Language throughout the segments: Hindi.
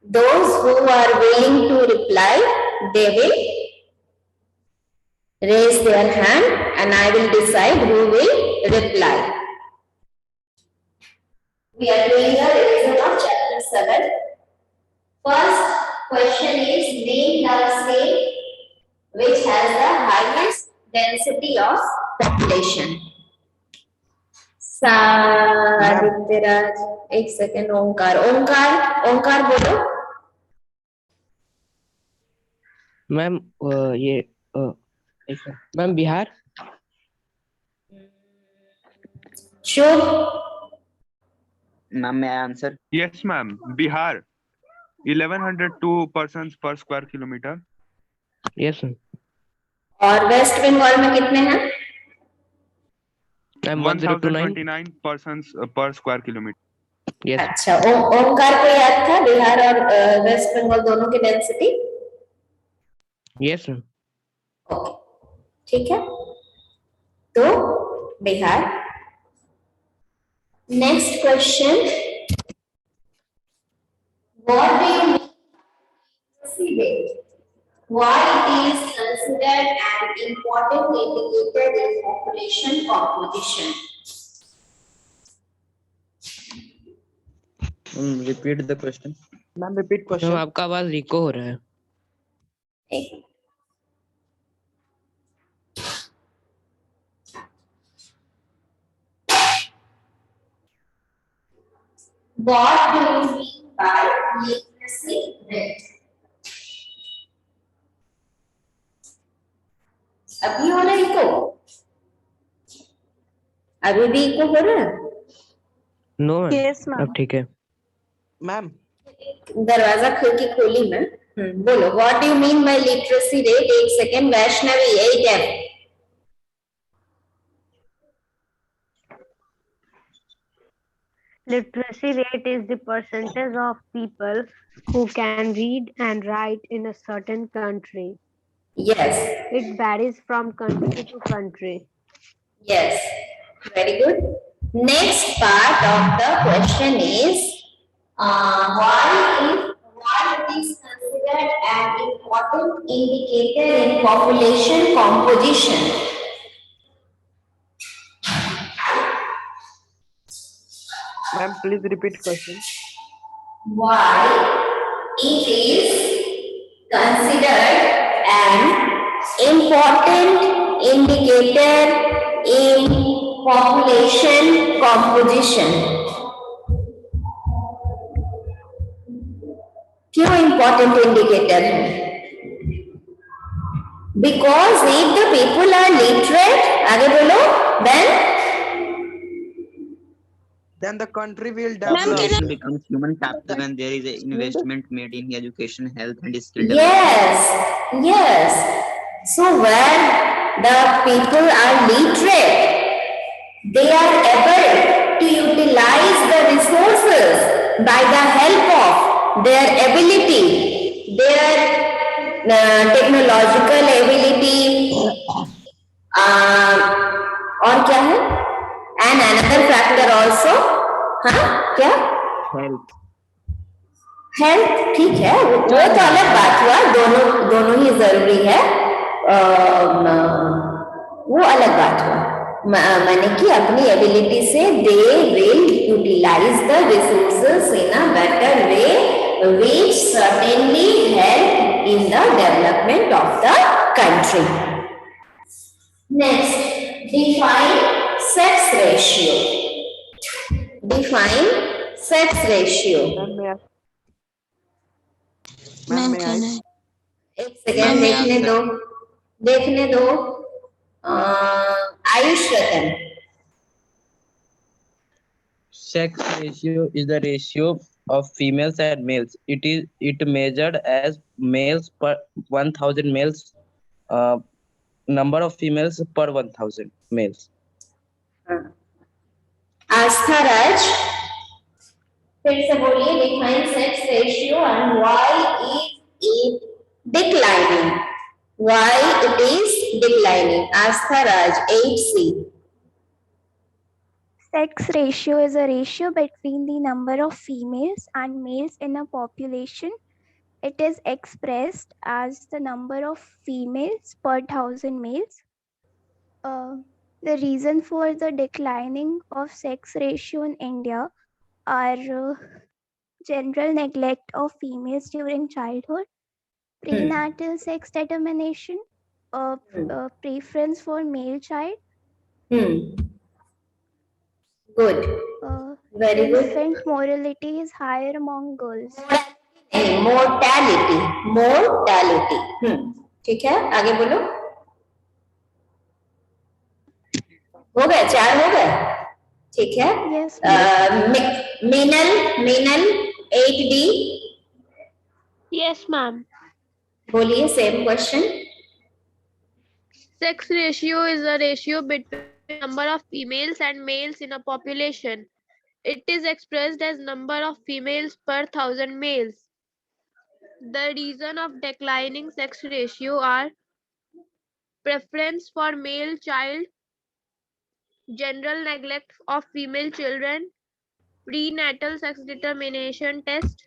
Those who are willing to reply, they will raise their hand and I will decide who will reply. We are doing a revision of chapter 7. First question is, name the state which has the highest density of population. सादित्यराज, एक सेकेंड, ओंकार ओंकार बोलो। मैम ये ma'am Bihar. Shubh. Ma'am may I answer? Yes ma'am, Bihar, 1102 persons per square kilometer. Yes ma'am. और वेस्ट बंगाल में कितने हैं? 1029 persons per square kilometer. Yes. अच्छा, ओंकार को याद था बिहार और वेस्ट बंगाल दोनों की डेंसिटी? Yes ma'am. ओके, ठीक है, तो Bihar. Next question, what do you mean why it is considered an important indicator in population composition? Repeat the question. Ma'am repeat question. Ma'am आपका आवाज रिको हो रहा है। What do you mean by literacy rate? अभी हो रहा है इको? अभी भी इको हो रहा है? No ma'am. Yes ma'am. अब ठीक है। मैम दरवाजा खिड़की खोली मैं। बोलो, what do you mean by literacy rate? एक second, Vaishnavi 8F। Literacy rate is the percentage of people who can read and write in a certain country. Yes. It varies from country to country. Yes, very good. Next part of the question is, why it is considered an important indicator in population composition? Ma'am please repeat question. Why it is considered an important indicator in population composition? क्यों important indicator है? Because if the people are literate, आगे बोलो, then the country will Population becomes human capital when there is an investment made in education, health, and skill development. Yes. So where the people are literate, they are able to utilize the resources by the help of their ability, their technological ability, और क्या है? And another factor also, हाँ क्या? हेल्थ, ठीक है, वो तो अलग बात हुआ, दोनों ही जरूरी है, वो अलग बात हुआ। मैंने कि अपनी एबिलिटी से they will utilize the resources in a better way which certainly help in the development of the country. Next, define sex ratio. Define sex ratio. Ma'am एक सेकेंड, देखने दो। आयुष रतन। Sex ratio is the ratio of females and males. It measured as males per 1000 males, number of females per 1000 males. आस्था राज, फिर से बोलिए, define sex ratio and why is it declining? Why it is declining? Aastha Raj 8C. Sex ratio is a ratio between the number of females and males in a population. It is expressed as the number of females per 1,000 males. The reason for the declining of sex ratio in India are general neglect of females during childhood, prenatal sex determination, preference for male child, Good. Very good. infant mortality is higher among girls. Mortality mortality ठीक है, आगे बोलो। हो गए, 4 हो गए, ठीक है। Yes. Meenal 8D Yes, ma'am. बोलिए, same question. Sex ratio is a ratio between number of females and males in a population. It is expressed as number of females per 1,000 males. The reason of declining sex ratio are preference for male child, general neglect of female children, prenatal sex determination test,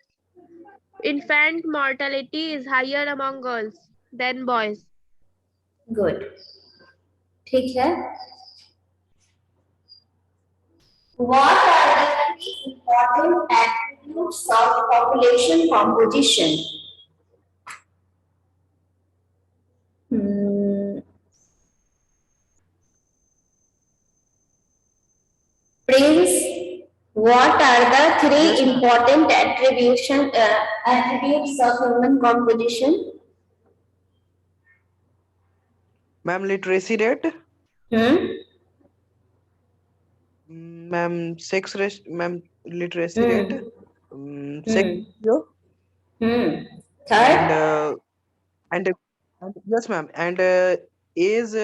infant mortality is higher among girls than boys. Good, ठीक है। What are the three important attributes of population composition? Prince, what are the three important attributes of human composition? Ma'am, literacy rate. Ma'am, sex ratio. Ma'am, literacy rate. Sex ratio. Third, And yes, ma'am. And age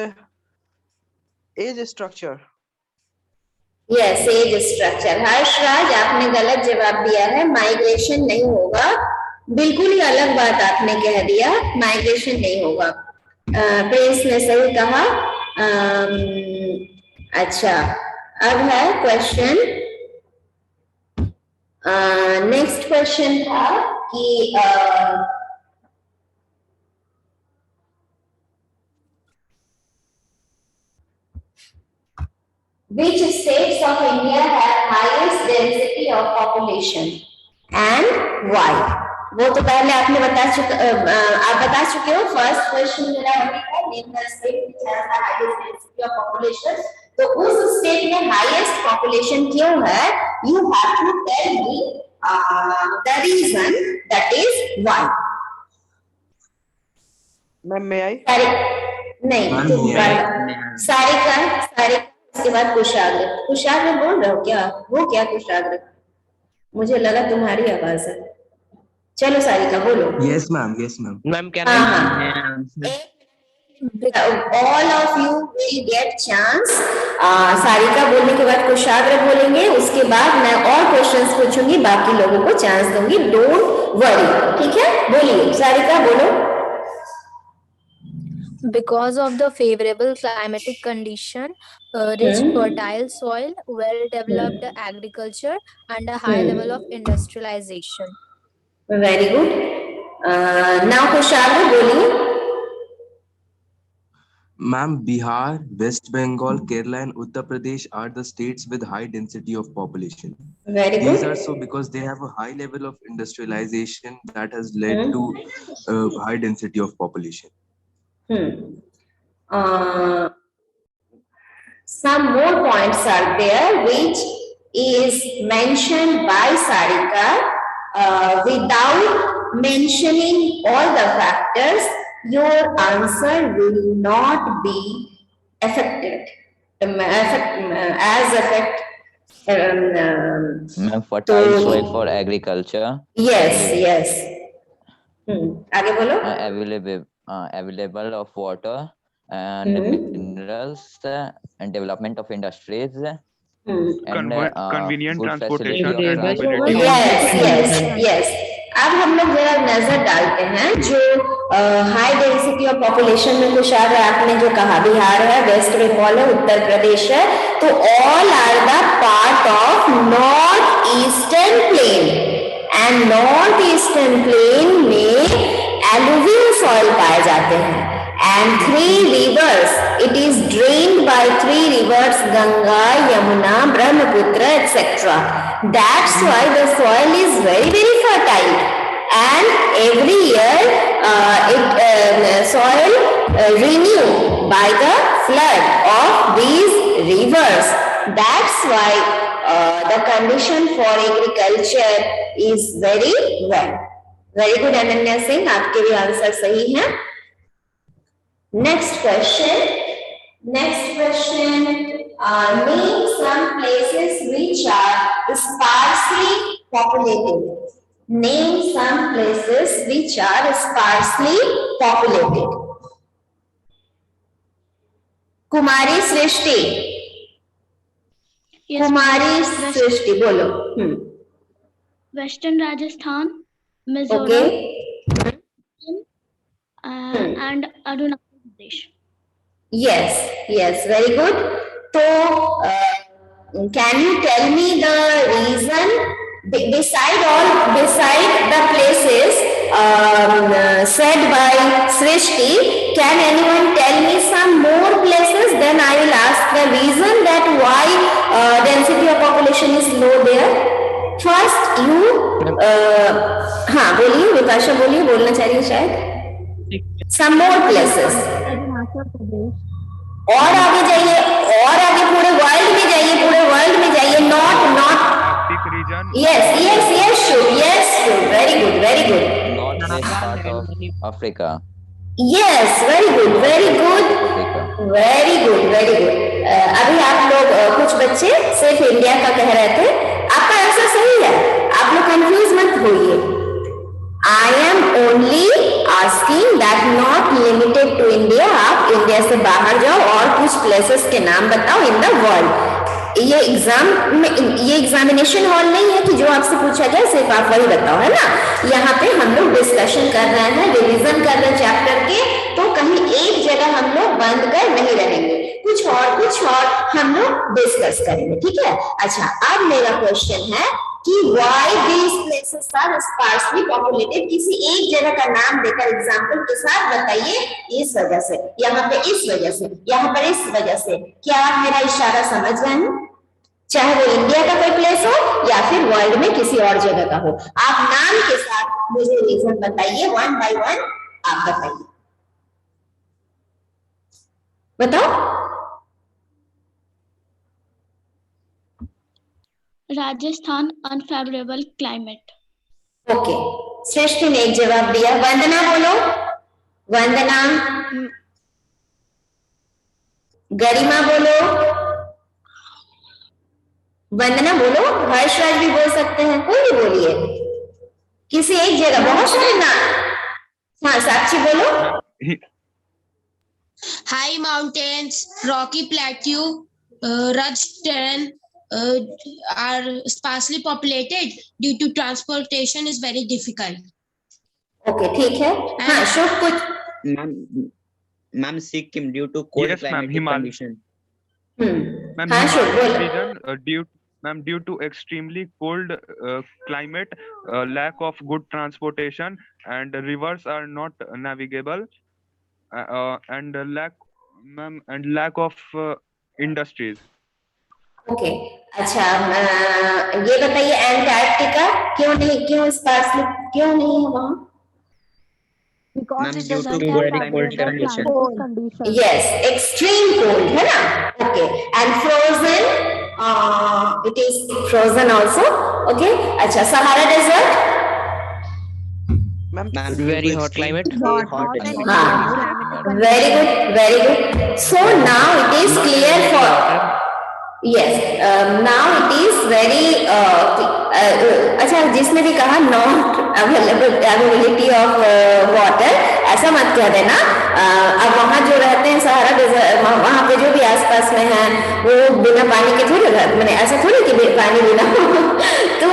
structure. Yes, age structure. Harshraj, आपने गलत जवाब दिया है, माइग्रेशन नहीं होगा, बिल्कुल ही अलग बात आपने कह दिया, माइग्रेशन नहीं होगा। प्रिंस ने सही कहा। अच्छा, अब है क्वेश्चन, नेक्स्ट क्वेश्चन था कि which states of India have highest density of population and why? वो तो पहले आपने आप बता चुके हो। फर्स्ट क्वेश्चन मेरा है name the state which has the highest density of population। तो उस स्टेट में हाईएस्ट पॉपुलेशन क्यों है? You have to tell me the reason, that is why. Ma'am, may I? नहीं, सारिका उसके बाद कुशाग्र बोल रहे हो क्या? वो क्या कुशाग्र? मुझे लगा तुम्हारी आवाज है। चलो सारिका बोलो। Yes, ma'am. Yes, ma'am. Ma'am, can I? All of you will get chance. Sarika बोलने के बाद कुशाग्र बोलेंगे, उसके बाद मैं और क्वेश्चंस पूछूंगी, बाकी लोगों को चांस दूंगी। डोंट वरी, ठीक है? बोलिए सारिका, बोलो। Because of the favorable climatic condition, rich fertile soil, well-developed agriculture, and a high level of industrialization. Very good. Now Kushagra, बोलिए। Ma'am, Bihar, West Bengal, Kerala, and Uttar Pradesh are the states with high density of population. Very good. These are so because they have a high level of industrialization that has led to high density of population. Some more points are there which is mentioned by Sarika. Without mentioning all the factors, your answer will not be affected. Fertile soil for agriculture. Yes. आगे बोलो। Available of water and minerals and development of industries and convenient good transportation facility and of mobility. Yes. अब हम लोग जरा नजर डालते हैं जो हाई डेंसिटी ऑफ पॉपुलेशन में कुशार आपने जो कहा बिहार है, वेस्ट बंगाल है, उत्तर प्रदेश है, तो all are the part of north eastern plain, and north eastern plain में एलुवियल सॉइल पाए जाते हैं, and 3 rivers, it is drained by 3 rivers, Ganga, Yamuna, Brahmaputra, etc. That's why the soil is very very fertile, and every year soil renew by the flood of these rivers. That's why the condition for agriculture is very well. Very good Ananya Singh, आपके भी आंसर सही हैं. Next question. Name some places which are sparsely populated. Name some places which are sparsely populated. कुमारी सृष्टि. कुमारी सृष्टि बोलो. Western Rajasthan, Mizoram, and Arunachal Pradesh. Yes, very good. So, can you tell me the reason beside the places said by Srishti? Can anyone tell me some more places? Then I will ask the reason that why density of population is low there. First, you हाँ बोलिए, विपाशा बोलिए, बोलना चाहिए शायद. Some more places. और आगे जाइए, और आगे पूरे वर्ल्ड में जाइए, not yes, sure, very good. Northwest part of Africa. Yes, very good. अभी आप लोग कुछ बच्चे सिर्फ इंडिया का कह रहे थे, आपका आंसर सही है, आप लोग कंफ्यूज मत होइए. I am only asking that not limited to India. आप इंडिया से बाहर जाओ और कुछ प्लेसेस के नाम बताओ इन द वर्ल्ड. ये एग्जामिनेशन हॉल नहीं है कि जो आपसे पूछा जाए सिर्फ आप वही बताओ, है ना. यहाँ पे हम लोग डिस्कशन कर रहे हैं, रिवीजन कर रहे हैं चैप्टर के, तो कहीं एक जगह हम लोग बंद कर नहीं रहेंगे, कुछ और हम लोग डिस्कस करेंगे, ठीक है. अच्छा, अब मेरा क्वेश्चन है कि why these places are sparsely populated. किसी एक जगह का नाम देकर एग्जाम्पल के साथ बताइए, इस वजह से, यहाँ पे इस वजह से, यहाँ पर इस वजह से. क्या आप मेरा इशारा समझ रहे हैं? चाहे वो इंडिया का कोई प्लेस हो या फिर वर्ल्ड में किसी और जगह का हो, आप नाम के साथ मुझे रीजन बताइए, 1 by 1 आप बताइए. बताओ. Rajasthan, unfavorable climate. ओके, श्रेष्ठी ने एक जवाब दिया. वंदना बोलो. वंदना. गरिमा बोलो. वंदना बोलो. हर्षराज भी बोल सकते हैं, कोई भी बोलिए, किसी एक जगह. बहुत सारे नाम. हाँ, साक्षी बोलो. High mountains, rocky plateau, rugged terrain are sparsely populated due to transportation is very difficult. Okay, ठीक है. हाँ, शुभ कुछ. Ma'am, Sikkim due to cold climatic condition. हाँ, शुभ बोलो. Due to extremely cold climate, lack of good transportation, and rivers are not navigable, and lack of industries. Okay, अच्छा, ये बताइए एंटार्क्टिका क्यों स्पार्सली क्यों नहीं है वहाँ? Because it doesn't have cold condition. Yes, extreme cold, है ना? Okay, and frozen, it is frozen also. Okay, अच्छा, Sahara Desert. Very hot climate. Very good. So now it is clear for. Yes, now it is very अच्छा, जिसने भी कहा नॉट अवेलेबिलिटी ऑफ वाटर, ऐसा मत कह देना. अब वहाँ जो रहते हैं सहारा डेजर्ट, वहाँ पे जो भी आसपास में है वो बिना पानी के थोड़ी, मैंने ऐसा थोड़ी कि पानी बिना. तो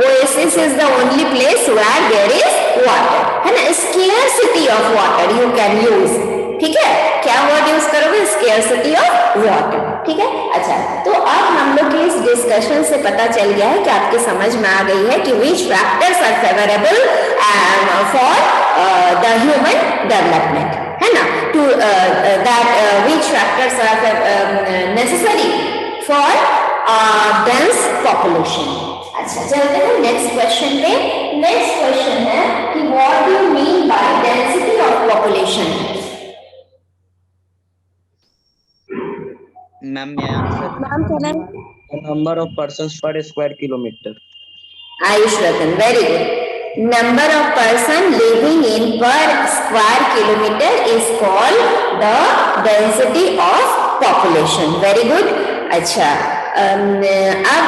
oasis is the only place where there is water, है ना, scarcity of water you can use, ठीक है, क्या वर्ड यूज करोगे, स्केर्सिटी ऑफ वाटर, ठीक है। अच्छा, तो अब हम लोग के इस डिस्कशन से पता चल गया है कि आपके समझ में आ गई है कि which factors are favourable for the human development, है ना, to that which factors are necessary for dense population. अच्छा, चलते हैं नेक्स्ट क्वेश्चन पे। नेक्स्ट क्वेश्चन है कि what do you mean by density of population? Ma'am, may I answer? The number of persons per square kilometer. Ayush Ratan, very good. Number of person living in per square kilometer is called the density of population. Very good. अच्छा, अब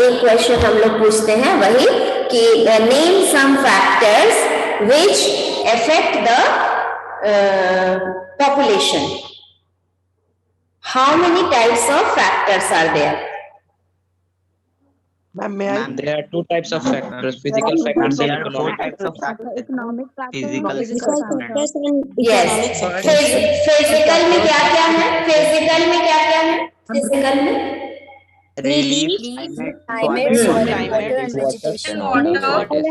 एक क्वेश्चन हम लोग पूछते हैं वही कि name some factors which affect the population. How many types of factors are there? Ma'am, may I? There are two types of factors: physical factors There and are four economic. types of factors. Economic Physical Yes. Physical में क्या क्या है? फिजिकल में क्या क्या है? फिजिकल में relief, climate, soil, water, and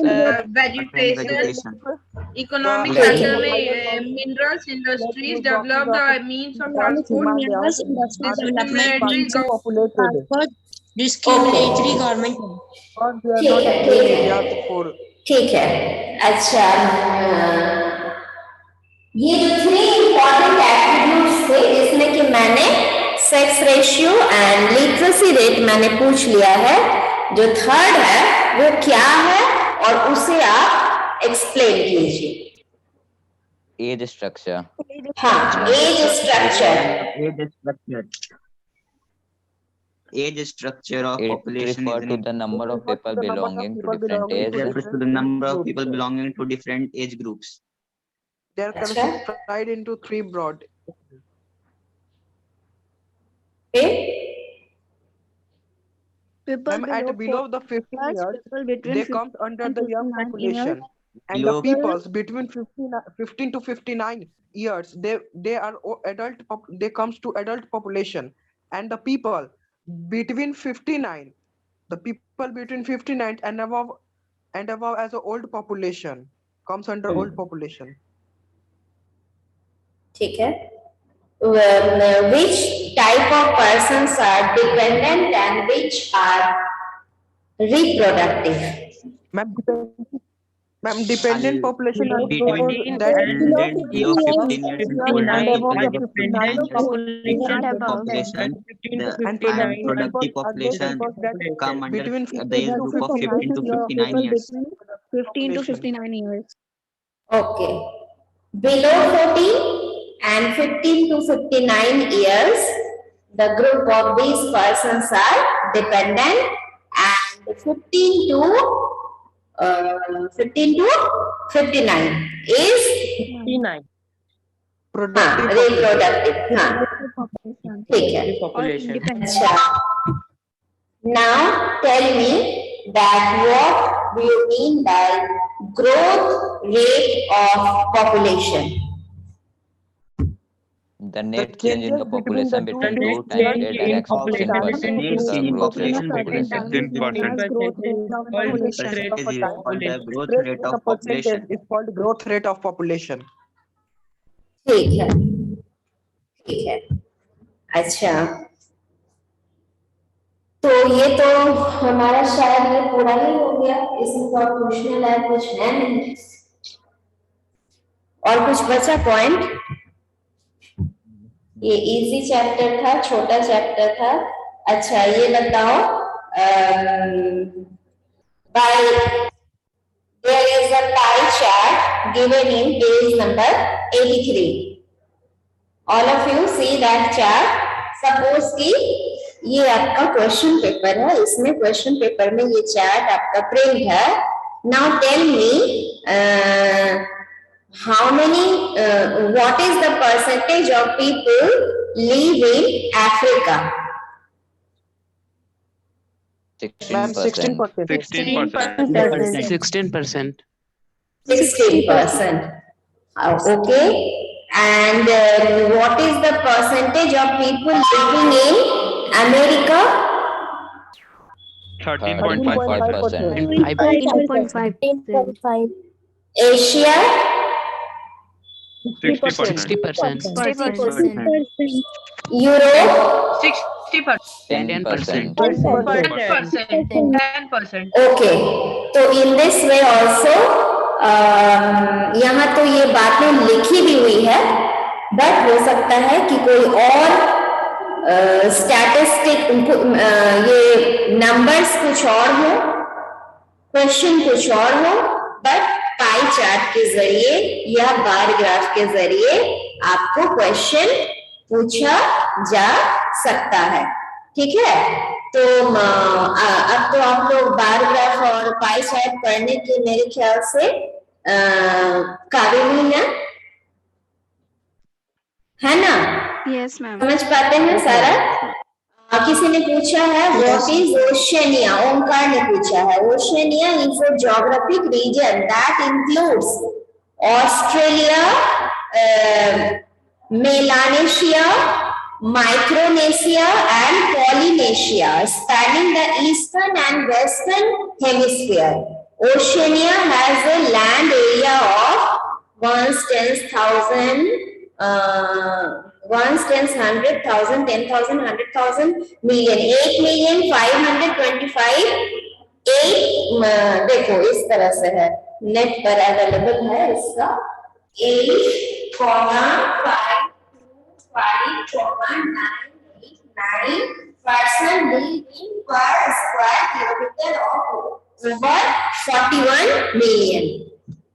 vegetation. vegetation. Economic factor में minerals industries develop the means of transport. Discriminatory Populated. Discriminatory government. Or they are not ठीक है, area for ठीक है। अच्छा, ये जो 3 इम्पोर्टेंट एट्रीब्यूट्स थे जिसमें कि मैंने sex ratio and literacy rate मैंने पूछ लिया है, जो थर्ड है वो क्या है और उसे आप एक्सप्लेन कीजिए। Age structure. हाँ, age structure. Age structure of It population refer is to an the number of people belonging to different it age. refers to the number of people belonging to different age groups. they are अच्छा, classified into 3 broad. People Ma'am, at below the 15 years, years, people between they comes under the young 59 population, and Below- the peoples between 15 to 59 years, they are adult. They comes to adult population, and the people between 59, the people between 59 and above as a old population comes under old population. ठीक है। Which type of persons are dependent and which are reproductive? Ma'am, dependent population are Between those that and below 15 years and older and above people the are 59 dependent population. The unproductive population come under between the age group of 15 to 59 years. 15 to 59 years. Okay. Below 14 and 15 to 59 years, the group of these persons are dependent, and 15 to 59 is 59. reproductive. हाँ, ठीक है। अच्छा, now tell me that what do you mean by growth rate of population? The net change in the population between two time period and expansion percent is the growth rate of population. 15%. Percentage is called the growth rate of population. is called growth rate of population. ठीक है, ठीक है। अच्छा, तो ये तो हमारा शायद ये पूरा ही हो गया, इसमें तो और पूछने लायक कुछ है नहीं। और कुछ बचा पॉइंट? ये इजी चैप्टर था, छोटा चैप्टर था। अच्छा, ये बताओ, by there is a pie chart given in page number 83. All of you see that chart. Suppose कि ये आपका क्वेश्चन पेपर है, इसमें क्वेश्चन पेपर में ये चार्ट आपका प्रिंट है। Now tell me how many what is the percentage of people live in Africa? 16%. 16%. 16%. 60%. Okay. And what is the percentage of people living in America? 13.5%. 15.5%. Asia? 60%. 60%. Europe? 60%. 10%. 10%. Okay. तो in this way also यहाँ तो ये बातें लिखी भी हुई है, बट हो सकता है कि कोई और स्टैटिस्टिक ये नंबर्स कुछ और हो, क्वेश्चन कुछ और हो, बट पाई चार्ट के जरिए या बार ग्राफ के जरिए आपको क्वेश्चन पूछा जा सकता है। ठीक है, तो अब तो आप लोग बार ग्राफ और पाई चार्ट पढ़ने के मेरे ख्याल से काबिल है ना? Yes ma'am. समझ पाते हैं सारा? किसी ने पूछा है व्हाट इज ओशियनिया, ओंकार ने पूछा है। Oceania is a geographic region that includes Australia, Melanesia, Micronesia and Polynesia, spanning the eastern and western hemisphere. Oceania has a land area of 1/10,000, 1/10,000, 10,000, 100,000 million, 8,525,000। देखो इस तरह से है, नेट पर अवेलेबल है इसका 8,52989 living per square kilometer of over 41 million।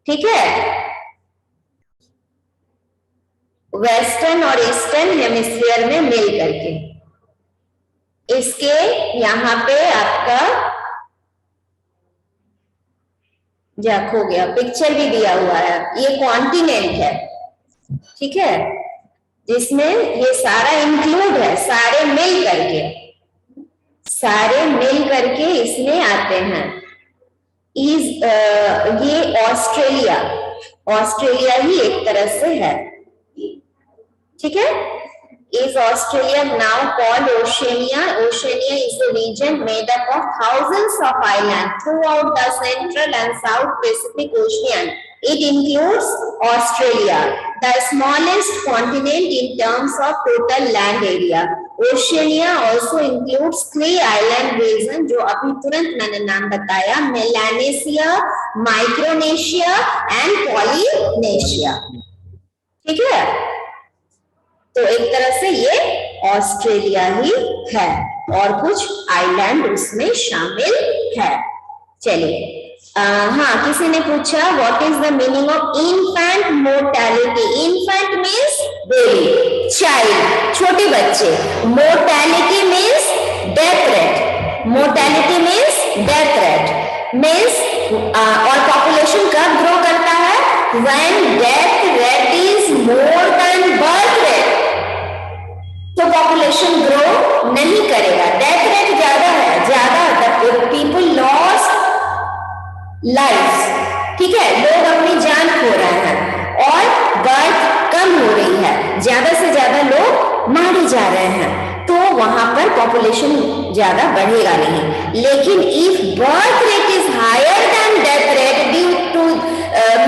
ठीक है, वेस्टर्न और ईस्टर्न हेमिस्फीयर में मिल करके। इसके यहाँ पे आपका खो गया, पिक्चर भी दिया हुआ है, ये कॉन्टिनेंट है। ठीक है, जिसमें ये सारा इंक्लूड है, सारे मिल करके इसमें आते हैं। ये ऑस्ट्रेलिया ही एक तरह से है। ठीक है, is Australia now called Oceania? Oceania is a region made up of thousands of islands throughout the Central and South Pacific Ocean. It includes Australia, the smallest continent in terms of total land area. Oceania also includes 3 island regions जो अभी तुरंत मैंने नाम बताया, Melanesia, Micronesia and Polynesia। ठीक है, तो एक तरह से ये ऑस्ट्रेलिया ही है और कुछ आइलैंड उसमें शामिल है। चलिए, हाँ, किसी ने पूछा what is the meaning of infant mortality. Infant means baby, child, छोटे बच्चे। Mortality means death rate. Mortality means death rate means और पॉपुलेशन कब ग्रो करता है? When death rate is more than birth rate. तो पॉपुलेशन ग्रो नहीं करेगा, डेथ रेट ज्यादा है, पीपल लॉस्ट लाइफ। ठीक है, लोग अपनी जान खो रहे हैं और बर्थ कम हो रही है, ज्यादा से ज्यादा लोग मारे जा रहे हैं, तो वहां पर पॉपुलेशन ज्यादा बढ़ेगा नहीं। लेकिन if birth rate is higher then death rate due to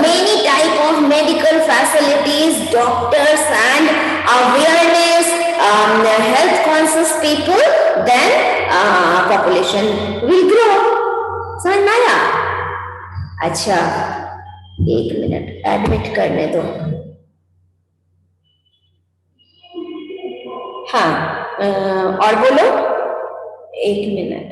many type of medical facilities, doctors and awareness, health conscious people, then population will grow। समझ में आया? अच्छा, 1 मिनट एडमिट करने दो। हाँ, और बोलो, 1 मिनट।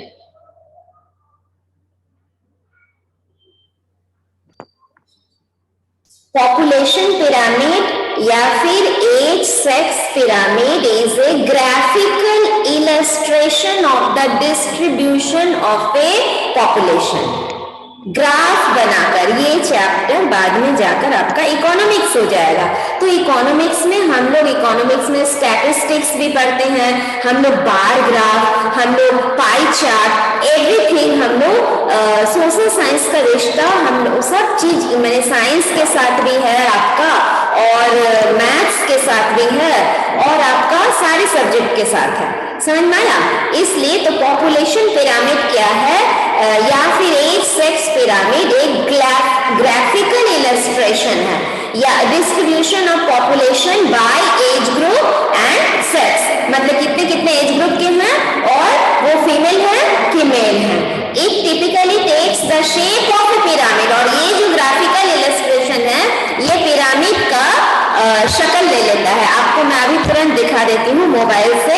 पॉपुलेशन पिरामिड या फिर age sex pyramid is a graphical illustration of the distribution of a population. Graph बनाकर, ये चैप्टर बाद में जाकर आपका इकोनॉमिक्स हो जाएगा। तो इकोनॉमिक्स में हम लोग इकोनॉमिक्स में स्टैटिस्टिक्स भी पढ़ते हैं, हम लोग बार ग्राफ, हम लोग पाई चार्ट, एवरीथिंग हम लोग सोशल साइंस का रिश्ता हम लोग सब चीज मैंने साइंस के साथ भी है आपका और मैथ्स के साथ भी है और आपका सारे सब्जेक्ट के साथ है। समझ में आया? इसलिए तो पॉपुलेशन पिरामिड क्या है या फिर एक सेक्स पिरामिड एक ग्राफिकल इलस्ट्रेशन है या distribution of population bye age group and sex, मतलब कितने कितने एज ग्रुप के हैं और वो फीमेल है कि मेल है। It typically takes the shape of a pyramid, और ये जो ग्राफिकल इलस्ट्रेशन है ये पिरामिड का शक्ल ले लेता है। आपको मैं अभी तुरंत दिखा देती हूँ मोबाइल से,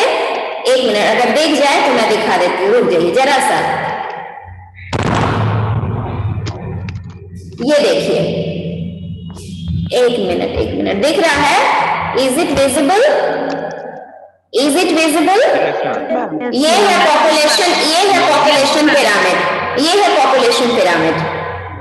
एक मिनट, अगर देख जाए तो मैं दिखा देती हूँ, रुक जाइए जरा सा। ये देखिए, एक मिनट दिख रहा है? Is it visible? Is it visible? ये है पॉपुलेशन, ये है पॉपुलेशन पिरामिड, ये है पॉपुलेशन पिरामिड,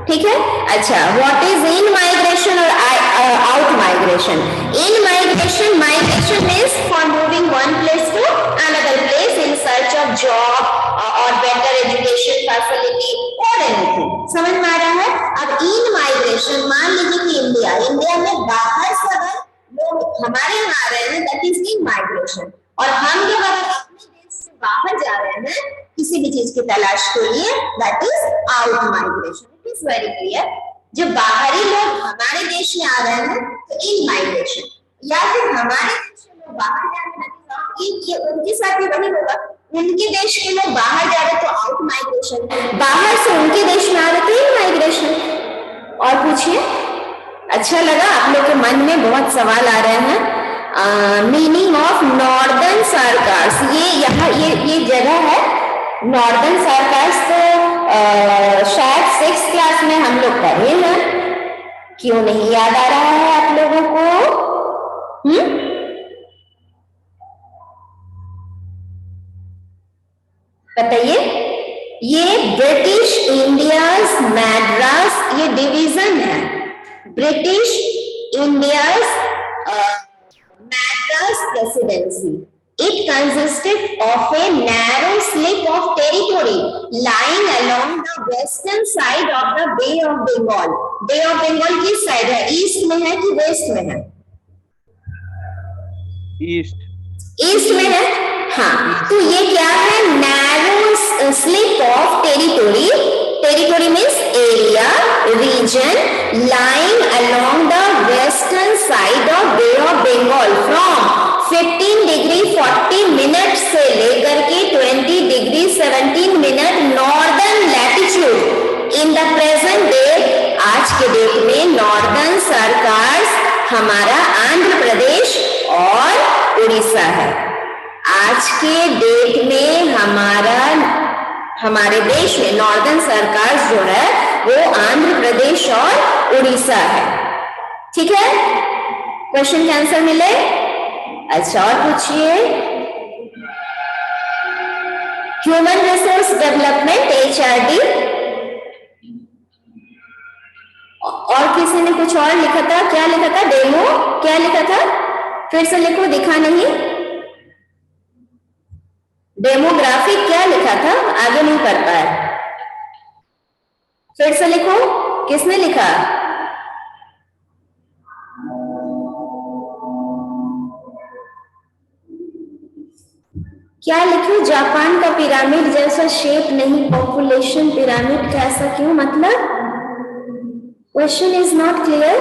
ठीक है। अच्छा, व्हाट इज इन माइग्रेशन और out migration? In migration, migration means for moving one place to another place in search of job और बेटर एजुकेशन फैसिलिटी और एनीथिंग। समझ में आ रहा है? अब इन माइग्रेशन, मान लीजिए कि इंडिया में बाहर से अगर लोग हमारे यहाँ आ रहे हैं, दैट इज इन माइग्रेशन, और हम जब अपने देश से बाहर जा रहे हैं किसी भी चीज की तलाश के लिए, that is out migration. It is very clear. जब बाहरी लोग हमारे देश में आ रहे हैं तो इन माइग्रेशन, या फिर हमारे देश में लोग बाहर जा रहे हैं, ये उनके साथ भी वही होगा। उनके देश के लोग बाहर जा रहे तो आउट माइग्रेशन, बाहर से उनके देश में आ रहे थे इन माइग्रेशन। और पूछिए, अच्छा लगा? आप लोग के मन में बहुत सवाल आ रहे हैं। मीनिंग ऑफ नॉर्दर्न सरकार्स, ये यहाँ ये जगह है नॉर्दर्न सरकार्स, तो शायद 6th क्लास में हम लोग पढ़े हैं, क्यों नहीं याद आ रहा है आप लोगों को? बताइए। ये ब्रिटिश इंडियाज मैड्रास, ये डिवीजन है, British India's Madras presidency. It consisted of a narrow slip of territory lying along the western side of the Bay of Bengal. Bay of Bengal किस साइड है? ईस्ट में है कि वेस्ट में है? ईस्ट में है। हाँ, तो ये क्या है? Narrow slip of territory, territory means area, region lying along the western side of Bay of Bengal from 15 degree 40 minute से लेकर के 20 degree 17 minute northern latitude. In the present day, आज के डेट में नॉर्दर्न सरकार्स हमारा आंध्र प्रदेश और उड़ीसा है। आज के डेट में हमारे देश में नॉर्दर्न सरकार्स जो है वो आंध्र प्रदेश और उड़ीसा है। ठीक है, क्वेश्चन के आंसर मिले? अच्छा, और पूछिए। ह्यूमन रिसोर्स डेवलपमेंट HRD, और किसी ने कुछ और लिखा था? क्या लिखा था? डेमो, क्या लिखा था? फिर से लिखो, दिखा नहीं। डेमोग्राफिक क्या लिखा था? आगे नहीं कर पाया, फिर से लिखो। किसने लिखा? क्या लिखूं? जापान का पिरामिड जैसा शेप नहीं, पॉपुलेशन पिरामिड कैसा क्यों? मतलब question is not clear.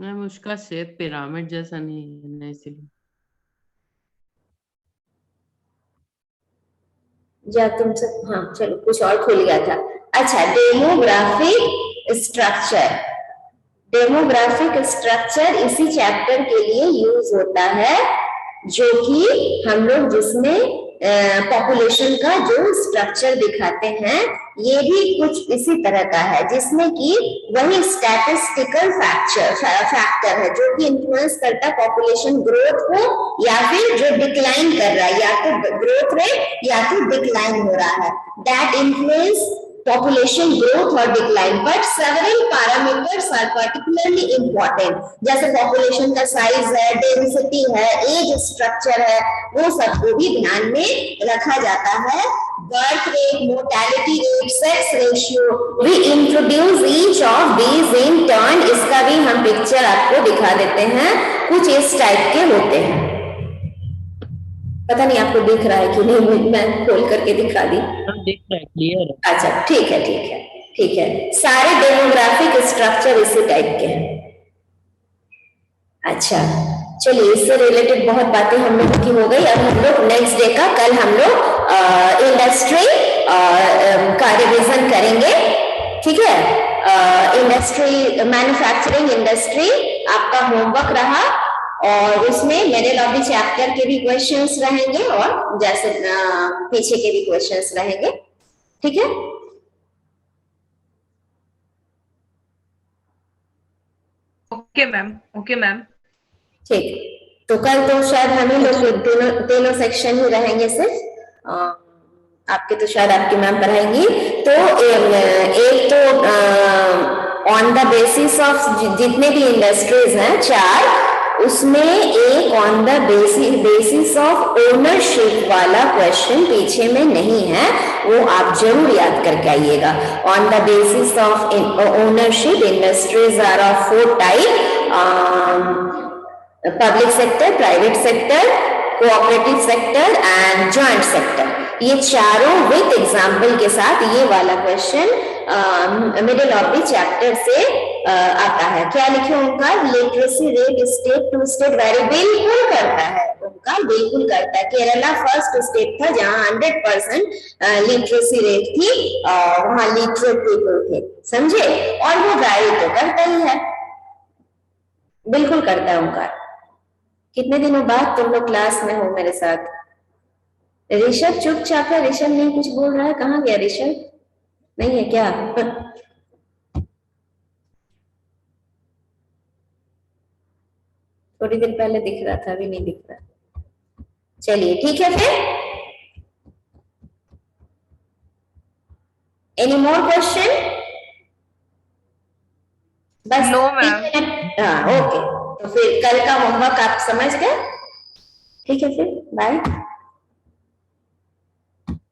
Ma'am उसका शेप पिरामिड जैसा नहीं है, इसलिए। या तुम सब, हाँ चलो, कुछ और खुल गया था। अच्छा, डेमोग्राफिक स्ट्रक्चर, डेमोग्राफिक स्ट्रक्चर इसी चैप्टर के लिए यूज होता है, जो कि हम लोग जिसमें पॉपुलेशन का जो स्ट्रक्चर दिखाते हैं ये भी कुछ इसी तरह का है, जिसमें कि वही स्टैटिस्टिकल फैक्टर है जो कि इन्फ्लुएंस करता है पॉपुलेशन ग्रोथ को या फिर जो डिक्लाइन कर रहा है, या तो ग्रोथ रेट या तो डिक्लाइन हो रहा है, that influence population growth or decline, but several parameters are particularly important, जैसे population का size है, density है, age structure है, वो सबको भी ध्यान में रखा जाता है। birth rate, mortality rate, sex ratio, we introduce each of these in turn। इसका भी हम पिक्चर आपको दिखा देते हैं, कुछ इस टाइप के होते हैं। पता नहीं आपको दिख रहा है कि नहीं, मैं खोल करके दिखा दी। दिख रहा है, क्लियर है। अच्छा ठीक है, ठीक है, ठीक है। सारे डेमोग्राफिक स्ट्रक्चर इसी टाइप के हैं। अच्छा चलिए, इससे रिलेटेड बहुत बातें हम लोग की हो गई। अब हम लोग नेक्स्ट डे का, कल हम लोग इंडस्ट्री का रिवीजन करेंगे, ठीक है। इंडस्ट्री, मैन्युफैक्चरिंग इंडस्ट्री आपका होमवर्क रहा, और उसमें मिडिल ऑफ द चैप्टर के भी क्वेश्चंस रहेंगे और जैसे पीछे के भी क्वेश्चंस रहेंगे, ठीक है। ओके मैम, ओके मैम, ठीक। तो कल तो शायद हम ही लोग तीनों सेक्शन ही रहेंगे सिर्फ, आपके तो शायद आपकी मैम पढ़ाएंगी। तो एक तो ऑन द बेसिस ऑफ जितने भी इंडस्ट्रीज हैं 4, उसमें एक on the basis of ownership वाला क्वेश्चन पीछे में नहीं है, वो आप जरूर याद करके आइएगा। On the basis of ownership industries are of 4 type, public sector, private sector, cooperative sector and joint sector. ये चारों विद एग्जाम्पल के साथ ये वाला question middle of the chapter से आता है। क्या लिखे Omkar? Literacy rate state to state vary, बिल्कुल करता है ओंकार, बिल्कुल करता है। केरला फर्स्ट स्टेट था जहां 100% लिटरेसी रेट थी, वहां लिटरेट पीपल थे, समझे। और वो वेरी तो करता ही है, बिल्कुल करता है ओंकार। कितने दिनों बाद तुम लोग क्लास में हो मेरे साथ। ऋषभ चुपचाप है, ऋषभ नहीं कुछ बोल रहा है, कहाँ गया ऋषभ? नहीं है क्या? थोड़ी देर पहले दिख रहा था, अभी नहीं दिख रहा। चलिए ठीक है फिर। Any more question? बस नो मैम। हाँ ओके, तो फिर कल का होमवर्क आप समझ गए, ठीक है फिर बाय।